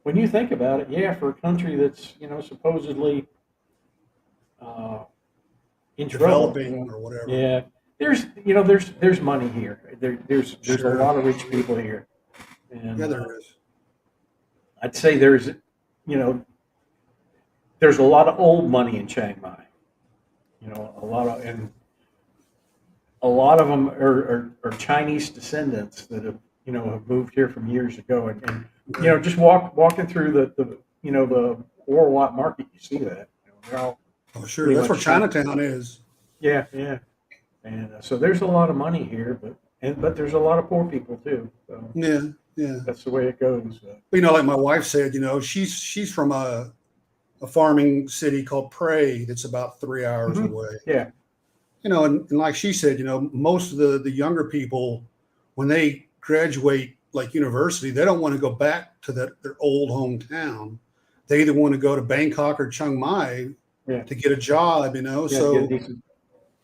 When you think about it, for a country that's, supposedly in Developing trouble, or whatever. Yeah, there's money here. There's a lot of rich people here, and there is. I'd say there's a lot of old money in Chiang Mai. A lot of them are Chinese descendants that have moved here from years ago, and just walking through the Orwat market, you see that. They're all sure, that's where Chinatown is. Yeah, and so there's a lot of money here, but there's a lot of poor people too. So yeah, that's the way it goes. Like my wife said, she's from a farming city called Prey that's about 3 hours away. Yeah, and like she said, most of the younger people, when they graduate like university, they don't want to go back to their old hometown. They either want to go to Bangkok or Chiang Mai to get a job, so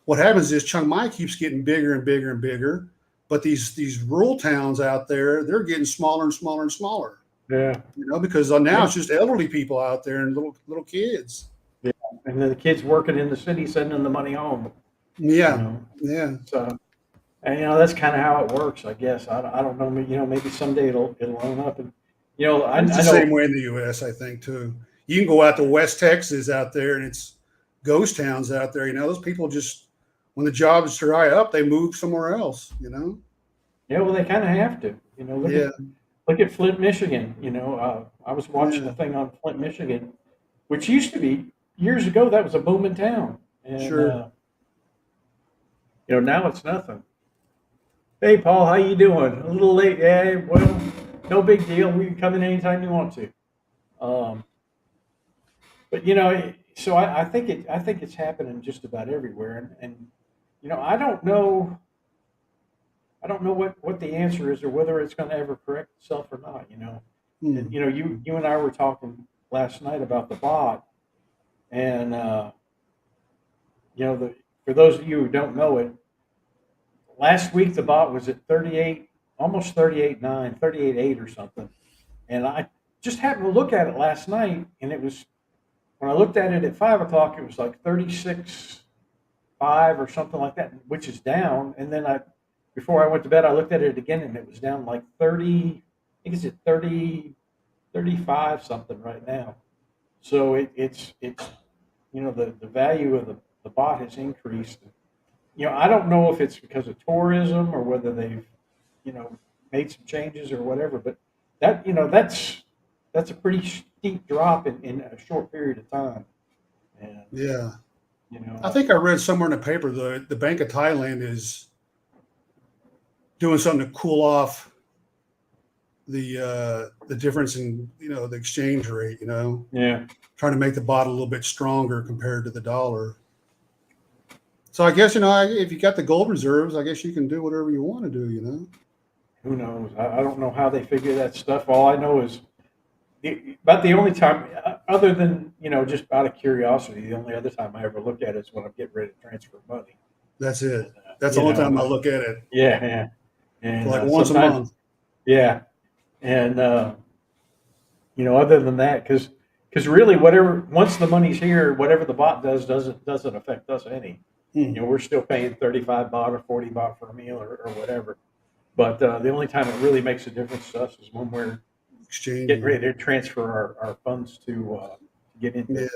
what happens is Chiang Mai keeps getting bigger and bigger and bigger, but these rural towns out there, they're getting smaller and smaller and smaller. Yeah, because now it's just elderly people out there and little kids. Yeah, and then the kids working in the city sending the money home. Yeah. So, and that's kind of how it works, I guess. I don't know. Maybe someday it'll own up, and it's the same way in the U.S. I think too. You can go out to West Texas out there, and it's ghost towns out there. Those people just, when the jobs dry up, they move somewhere else. Yeah, well, they kind of have to. Look at Flint, Michigan. I was watching a thing on Flint, Michigan, which used to be years ago. That was a booming town, and sure. Now it's nothing. Hey, Paul, how you doing? A little late. Yeah, well, no big deal. We can come in anytime you want to. But so I think it's happening just about everywhere, and I don't know what the answer is or whether it's going to ever correct itself or not. And, you and I were talking last night about the bot, and for those of you who don't know it, last week the bot was at 38, almost 38.9, 38.8 or something. And I just happened to look at it last night, and it was, when I looked at it at 5 o'clock, it was like 36.5 or something like that, which is down. And then before I went to bed, I looked at it again, and it was down like 30, I think it's at 30, 35 something right now. So it's the value of the bot has increased. I don't know if it's because of tourism or whether they've, made some changes or whatever, but that's a pretty steep drop in a short period of time. And, Yeah. I think I read somewhere in the paper the Bank of Thailand is doing something to cool off the difference in the exchange rate. Yeah. Trying to make the baht a little bit stronger compared to the dollar. So I guess if you got the gold reserves, I guess you can do whatever you want to do. Who knows? I don't know how they figure that stuff. All I know is about the only time, other than just out of curiosity, the only other time I ever look at it is when I'm getting ready to transfer money. That's it. That's the only time I look at it. Yeah, yeah. And like once a month. Yeah, and other than that, because really, whatever, once the money's here, whatever the bot doesn't affect us any. We're still paying 35 baht or 40 baht for a meal or whatever. But the only time it really makes a difference to us is when we're getting ready to transfer our funds to get into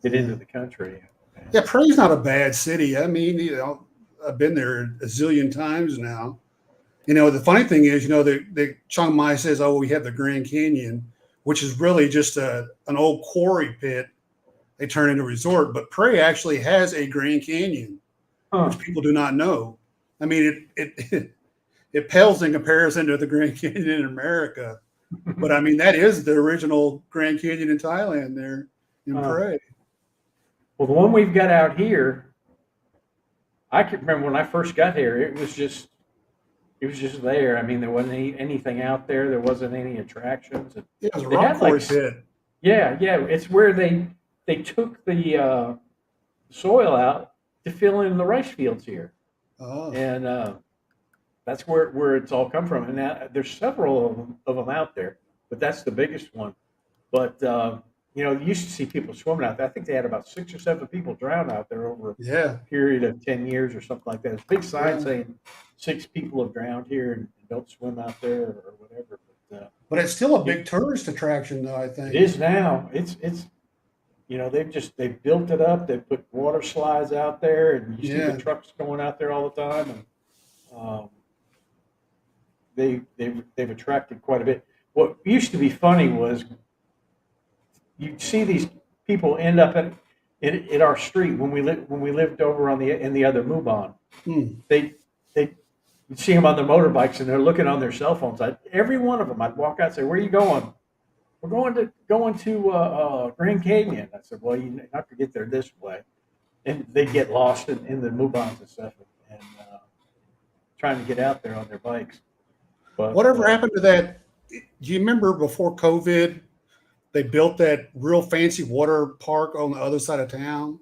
the country. Yeah, Prague's not a bad city. I mean, I've been there a zillion times now. The funny thing is, the Chiang Mai says, "Oh, we have the Grand Canyon," which is really just an old quarry pit they turn into a resort. But Prague actually has a Grand Canyon, which people do not know. I mean, it pales in comparison to the Grand Canyon in America. But I mean, that is the original Grand Canyon in Thailand there in Prague. Well, the one we've got out here, I can remember when I first got here, it was just there. I mean, there wasn't anything out there. There wasn't any attractions. It was a rock quarry pit. Yeah. It's where they took the soil out to fill in the rice fields here. Oh. And that's where it's all come from. And now there's several of them out there, but that's the biggest one. But you used to see people swimming out there. I think they had about 6 or 7 people drown out there over a period of 10 years or something like that. It's a big sign saying 6 people have drowned here and don't swim out there or whatever. But it's still a big tourist attraction, though, I think. It is now. It's they've built it up. They put water slides out there, and you see the trucks going out there all the time. And they've attracted quite a bit. What used to be funny was you'd see these people end up in our street when we lived over in the other Mubon. You'd see them on their motorbikes and they're looking on their cell phones. Every one of them, I'd walk out and say, "Where are you going?" "We're going to Grand Canyon." I said, "Well, you have to get there this way," and they get lost in the Mubons and stuff and trying to get out there on their bikes. But whatever happened to that? Do you remember before COVID, they built that real fancy water park on the other side of town?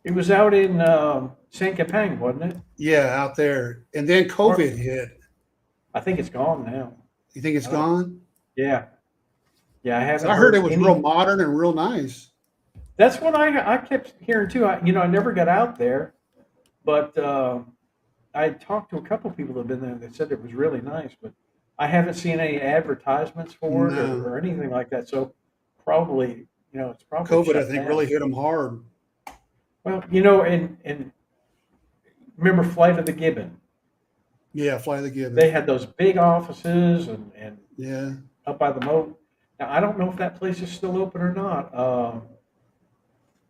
It was out in San Kapang, wasn't it? Yeah, out there. And then COVID hit. I think it's gone now. You think it's gone? Yeah. Yeah, I haven't. I heard it was real modern and real nice. That's what I kept hearing too. I never got out there, but I talked to a couple people that have been there. They said it was really nice, but I haven't seen any advertisements for it or anything like that. So probably, it's probably COVID, I think, really hit them hard. Well, and remember Flight of the Gibbon? Yeah, Flight of the Gibbon. They had those big offices and yeah, up by the moat. Now I don't know if that place is still open or not.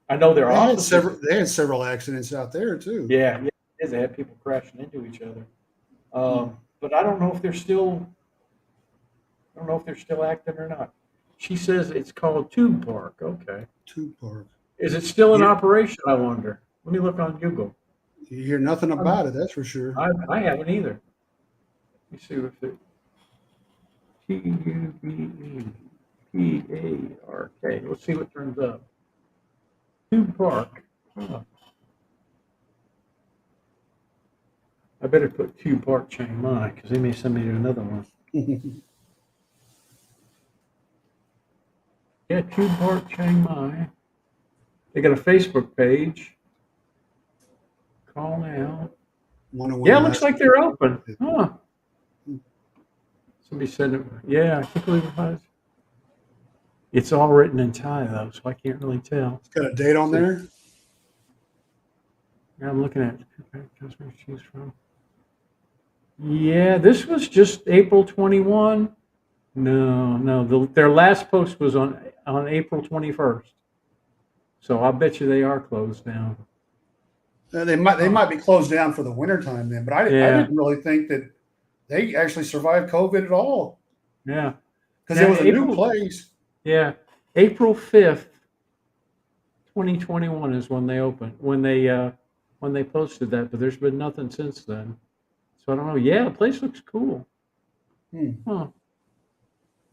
I know there are they had several accidents out there too. Yeah, they had people crashing into each other. But I don't know if they're still. I don't know if they're still active or not. She says it's called Tube Park. Okay. Tube Park. Is it still in operation? I wonder. Let me look on Google. You hear nothing about it, that's for sure. I haven't either. Let me see if it. TUBEPARK. Let's see what turns up. Tube Park. Huh. I better put Q Park Chiang Mai because they may send me to another one. Yeah, Q Park Chiang Mai. They got a Facebook page. Call now. Wonder when Yeah, it the looks last like they're open. Huh. Somebody said it. Yeah, I can't believe it was. It's all written in Thai though, so I can't really tell. It's got a date on there. Yeah, I'm looking at customers choose from. Yeah, this was just April 21. No. Their last post was on April 21st. So I bet you they are closed now. They might be closed down for the wintertime then, but I Yeah. didn't really think that they actually survived COVID at all Yeah. because Now, it was a new April- place. Yeah. April 5th, 2021 is when they opened, when they posted that, but there's been nothing since then. So I don't know. Yeah, the place looks cool. Huh.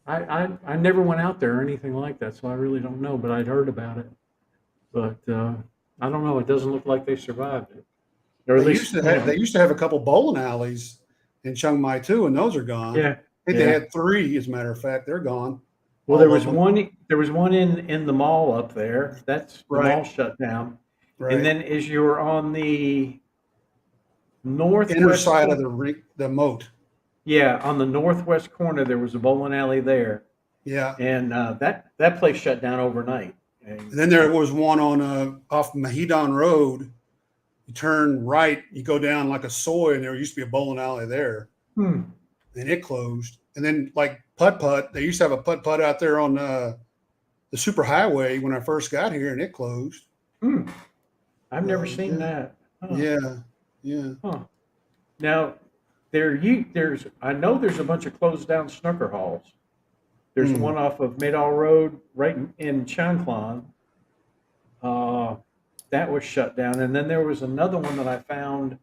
I never went out there or anything like that, so I really don't know, but I'd heard about it. But I don't know. It doesn't look like they survived it. Or at They least, used to have a couple bowling alleys in Chiang Mai too, and those are gone. yeah. I think they had 3, as a matter of fact. They're gone. Well, All there of was them. one. There was one in the mall up there. That's the Right. mall shut down. Right. And then as you were on the northwest Inner side corner, of the moat. yeah, on the northwest corner, there was a bowling alley there, Yeah. and that place shut down overnight. And, And then there was one on off Mahidon Road. You turn right, you go down like a soy, and there used to be a bowling alley there, and it closed. And then like putt putt, they used to have a putt putt out there on the super highway when I first got here, and it closed. I've never seen that. Huh. Yeah. Huh. Now, I know there's a bunch of closed down snooker halls. There's one off of Maydal Road right in Chanklan. That was shut down, and then there was another one that I found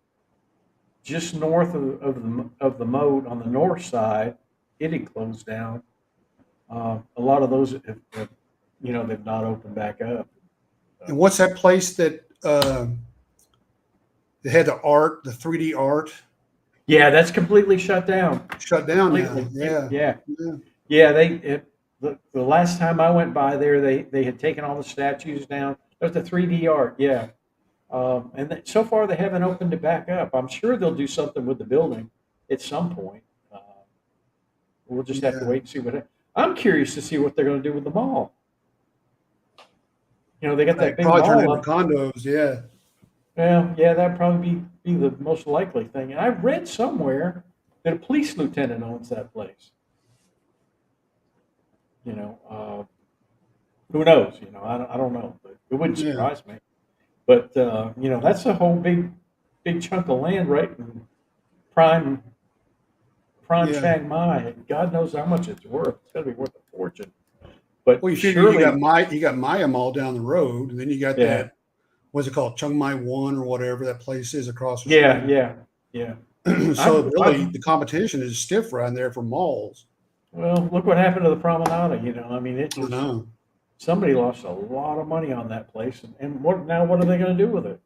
just north of the moat on the north side. It had closed down. A lot of those have they've not opened back up. And what's that place that they had the 3D art? Yeah, that's completely shut down. Shut down Completely. now. Yeah. Yeah. The last time I went by there, they had taken all the statues down. There's the 3D art. Yeah. So far they haven't opened it back up. I'm sure they'll do something with the building at some point. We'll just have to wait and see I'm curious to see what they're going to do with the mall. They got that big probably turn mall into up. condos. Yeah. Well, yeah, that'd probably be the most likely thing. And I read somewhere that a police lieutenant owns that place. Who knows? I don't know, but it wouldn't surprise me. But that's a whole big chunk of land right in prime Chiang Mai. God knows how much it's worth. It's got to be worth a fortune. But Well, you figure you got Maya Mall down the road, and then you got that. What's it called? Chiang Mai 1 or whatever that place is across the street. Yeah. So really, the competition is stiff right there for malls. Well, look what happened to the Promenade. I mean, I know. Somebody lost a lot of money on that place, and what are they going to do with it?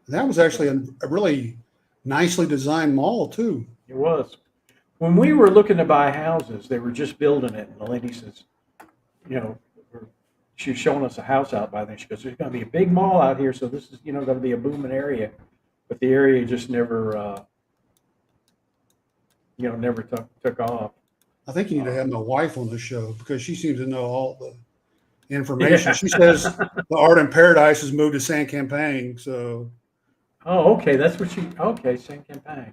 That was actually a really nicely designed mall too. It was. When we were looking to buy houses, they were just building it, and the lady says, she was showing us a house out by there. She goes, "There's going to be a big mall out here, so this is going to be a booming area," but the area just never never took off. I think you need to have my wife on the show because she seems to know all the information. Yeah. She says the Art in Paradise has moved to San Campang. So, okay, that's what okay, San Campang.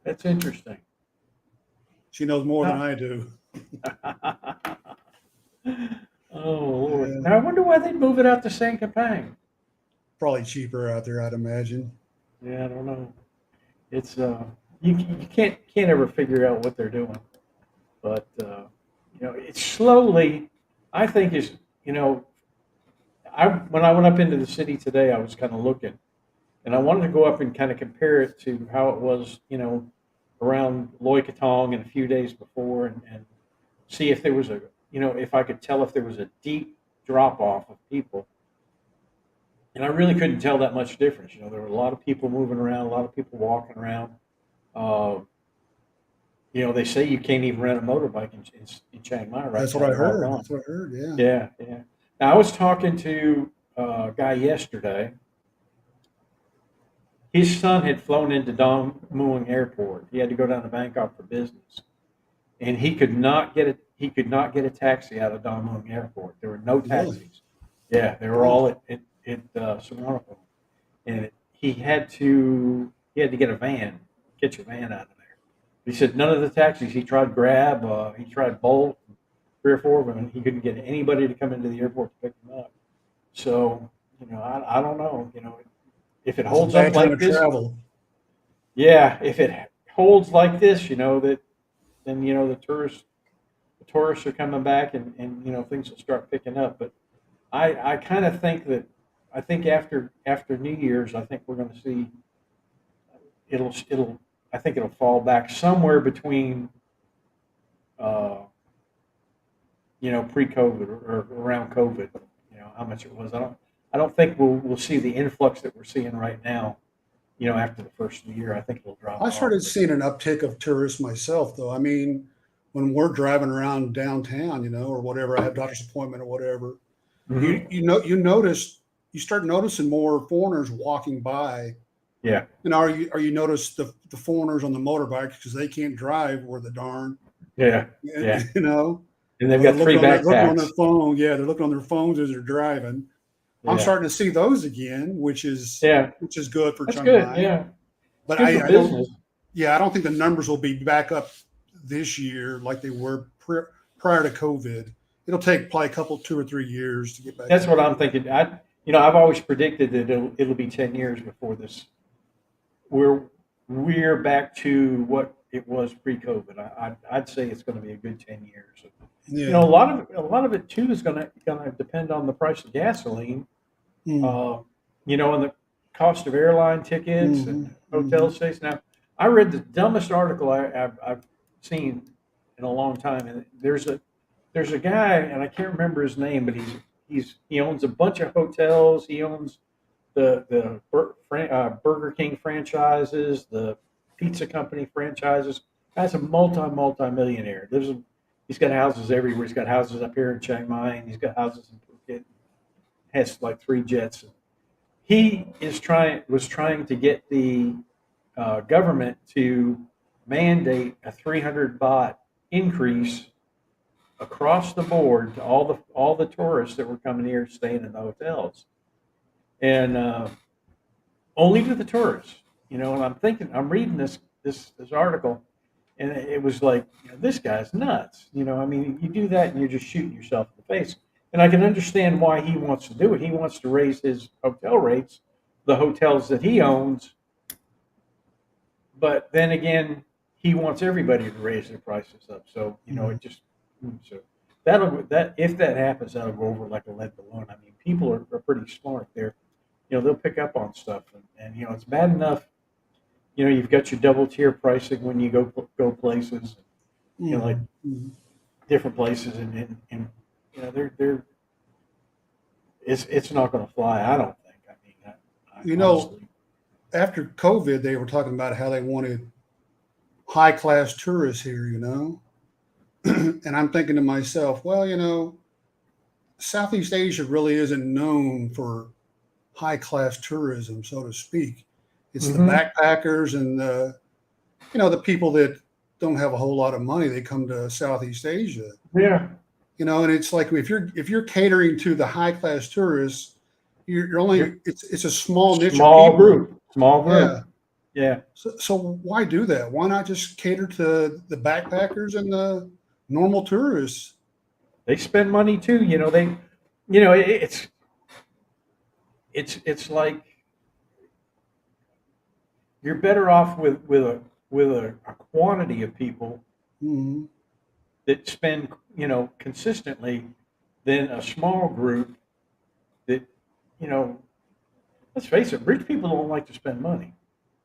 That's interesting. She knows more than I do. Oh Lord! Yeah. Now I wonder why they'd move it out to San Campang. Probably cheaper out there, I'd imagine. Yeah, I don't know. It's you can't ever figure out what they're doing, but it's slowly. I think is when I went up into the city today, I was kind of looking, and I wanted to go up and kind of compare it to how it was, around Loy Katong and a few days before, and see if there was if I could tell if there was a deep drop off of people. and I really couldn't tell that much difference. You know, there were a lot of people moving around, a lot of people walking around. Uh, you know, they say you can't even rent a motorbike in Chiang Mai right That's now. what I They're all heard. gone. That's what I heard. Yeah. Yeah, yeah. Now, I was talking to a guy yesterday. His son had flown into Dong Muang Airport. He had to go down to Bangkok for business, and he could not get a taxi out of Dong Muang Airport. There were no Really? taxis. Yeah, they were all at Suvarnabhumi, and he had to get a van, catch a van out of there. He said none of the taxis. He tried Grab, he tried Bolt, 3 or 4 of them, and he couldn't get anybody to come into the airport to pick him up. So, you know, I don't know, you know, if it It's a holds bad up time like to this, travel. yeah, if it holds like this, you know, then, you know, the tourists are coming back and, you know, things will start picking up. But I kind of think I think after New Year's, I think we're going to see it'll, I think it'll fall back somewhere between, uh, you know, pre-COVID or around COVID, you know, how much it was. I don't think we'll see the influx that we're seeing right now, you know, after the first of the year. I think it'll drop I off. started seeing an uptick of tourists myself, though. I mean, when we're driving around downtown, you know, or whatever, I have doctor's appointment or whatever, Mhm. you start noticing more foreigners walking by. Yeah, And are you notice the foreigners on the motorbikes because they can't drive or the darn, yeah, yeah. you know, And they've got 3 looking on their backpacks. phone. Yeah, they're looking on their phones as they're driving. I'm Yeah, starting to see those again, yeah. which is good for That's Chiang good. Mai. Yeah, it's But good for I don't, business. yeah, I don't think the numbers will be back up this year like they were prior to COVID. It'll take probably a couple, 2 or 3 years to get back That's up. what I'm thinking. You know, I've always predicted that it'll be 10 years before we're we're back to what it was pre-COVID. I'd say it's going to be a good 10 years. You know, Yeah. a lot of it too is going to depend on the price of gasoline. Mm, Uh, you know, and the cost of airline tickets hmm and hotel hmm stays. Now, I read the dumbest article I've seen in a long time, and there's a guy, and I can't remember his name, but he owns a bunch of hotels. He owns the Burger King franchises, the pizza company franchises. Guy's a multi millionaire. He's got houses everywhere. He's got houses up here in Chiang Mai, and he's got houses in Phuket. Has like 3 jets. He was trying to get the government to mandate a 300 baht increase across the board to all the tourists that were coming here staying in the hotels, and only to the tourists. You know, and I'm reading this article, and it was like, you know, this guy's nuts. You know, I mean, you do that and you're just shooting yourself in the face. And I can understand why he wants to do it. He wants to raise his hotel rates, the hotels that he owns, but then again, he wants everybody to raise their prices up. So, you know, it just so that if that happens, that'll go over like a lead balloon. I mean, people are pretty smart. You know, they'll pick up on stuff, and you know, it's bad enough. You know, you've got your double tier pricing when you go places, you know, like hmm hmm different places, and you know, they're it's not going to fly. I don't think. I mean, I You know, honestly, after COVID, they were talking about how they wanted high class tourists here, you know? And I'm thinking to myself, well, you know, Southeast Asia really isn't known for high class tourism, so to speak. It's the hmm backpackers and the people that don't have a whole lot of money. They come to Southeast Asia, yeah, and it's like if you're catering to the high class tourists, you're you're only it's a small niche of small people. group, small Yeah. group. Yeah, So why do that? Why not just cater to the backpackers and the normal tourists? they spend money too. You know, you know, it's like you're better off with a quantity of people Mhm. that spend, you know, consistently than a small group that, you know, let's face it, rich people don't like to spend money.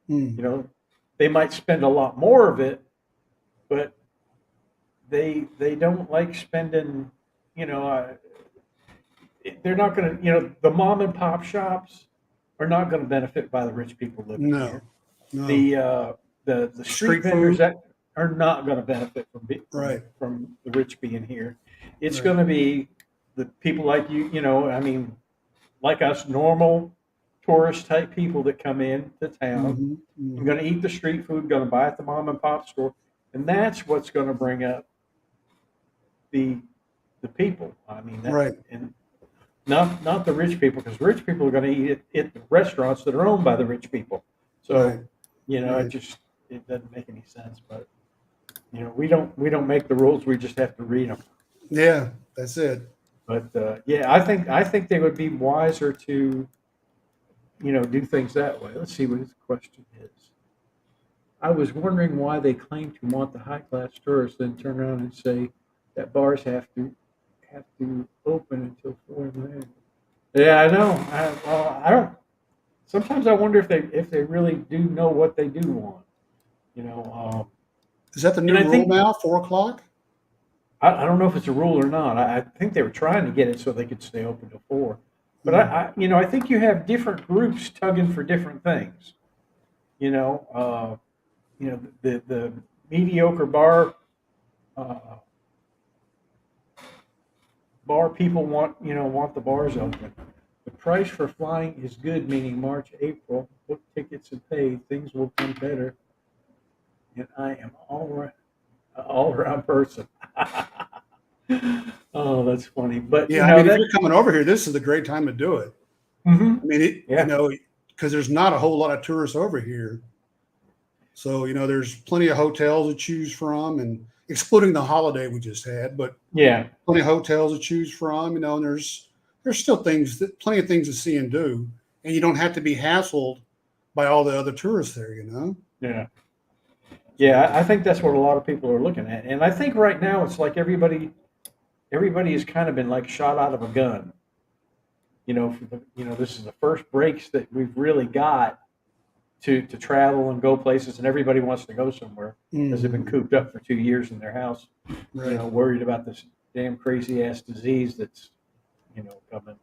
You Mm. know, they might spend a lot more of it, but they don't like spending, you know, they're not going to, you know, the mom and pop shops are not going to benefit by the rich people living No, here. no. The street Street vendors food. that are not going to benefit Right. from the rich being here. It's Right. going to be the people like you know, I mean, like us normal tourist type people that come in to town Mhm, and mhm. going to eat the street food, going to buy at the mom and pop store, and that's what's going to bring up the the people. I mean, that, Right. and not the rich people, because rich people are going to eat at the restaurants that are owned by the rich people. So, Right. you know, Right. it doesn't make any sense. But you know, we don't make the rules. We just have to read them. Yeah, that's it. But yeah, I think they would be wiser to, you know, do things that way. Let's see what his question is. I was wondering why they claim to want the high class tourists, then turn around and say that bars have to open until 4 a.m. Yeah, I know. I don't. Sometimes I wonder if they really do know what they do want. You know, Is that the and new I rule think now? 4 o'clock? I don't know if it's a rule or not. I think they were trying to get it so they could stay open till 4. But Mm. you know, I think you have different groups tugging for different things. You know, the mediocre uh, bar people want, you know, want the bars open. The price for flying is good, meaning March, April. Book tickets and pay. Things will come better. And I am all around person. Oh, that's funny. But you Yeah, I know mean, if that. you're coming over here, this is a great time to do it. Mhm. I mean, Yeah, because there's not a whole lot of tourists over here. So, there's plenty of hotels to choose from, and excluding the holiday we just had, but yeah, plenty of hotels to choose from, and there's still plenty of things to see and do, and you don't have to be hassled by all the other tourists there. yeah, yeah. So, I think that's what a lot of people are looking at, and I think right now it's like everybody has kind of been like shot out of a gun. You know, you know, this is the first breaks that we've really got to travel and go places, and everybody wants to go somewhere because they've been mm, cooped up for 2 years in their house, you right. know, worried about this damn crazy ass disease that's, you know, coming.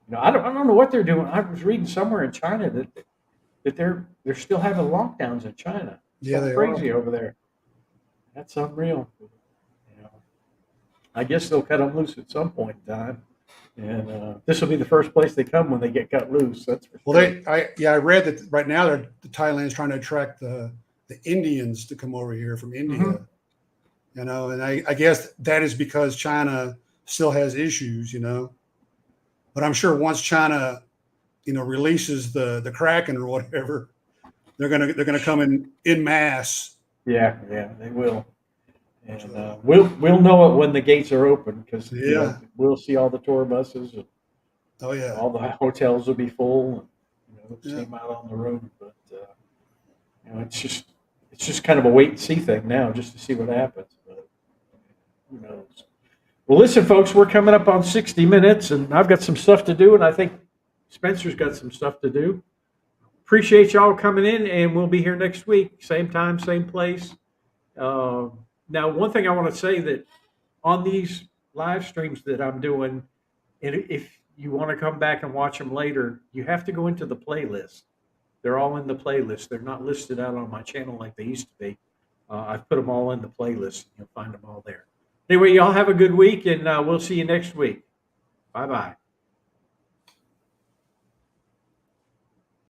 You know, I don't know what they're doing. I was reading somewhere in China that they're still having lockdowns in China. It's Yeah, going they are. crazy over there. That's unreal. You know, I guess they'll cut them loose at some point in time, and this will be the first place they come when they get cut loose. That's for Well, sure. I read that right now the Thailand's trying to attract the Indians to come over here from Hmm. India, and I guess that is because China still has issues. But I'm sure once China, releases the Kraken or whatever, they're gonna come in mass. Yeah, yeah, they will. And So, we'll know it when the gates are open because you know yeah. we'll see all the tour buses and Oh yeah. all the hotels will be full and you know we'll see Yeah. them out on the road. But you know it's just kind of a wait and see thing now, just to see what happens. But who knows? Well, listen, folks, we're coming up on 60 minutes, and I've got some stuff to do, and I think Spencer's got some stuff to do. Appreciate y'all coming in, and we'll be here next week, same time, same place. Uh, Now, one thing I want to say that on these live streams that I'm doing, and if you want to come back and watch them later, you have to go into the playlist. They're all in the playlist. They're not listed out on my channel like they used to be. I've put them all in the playlist. You'll find them all there. Anyway, y'all have a good week, and we'll see you next week. Bye bye.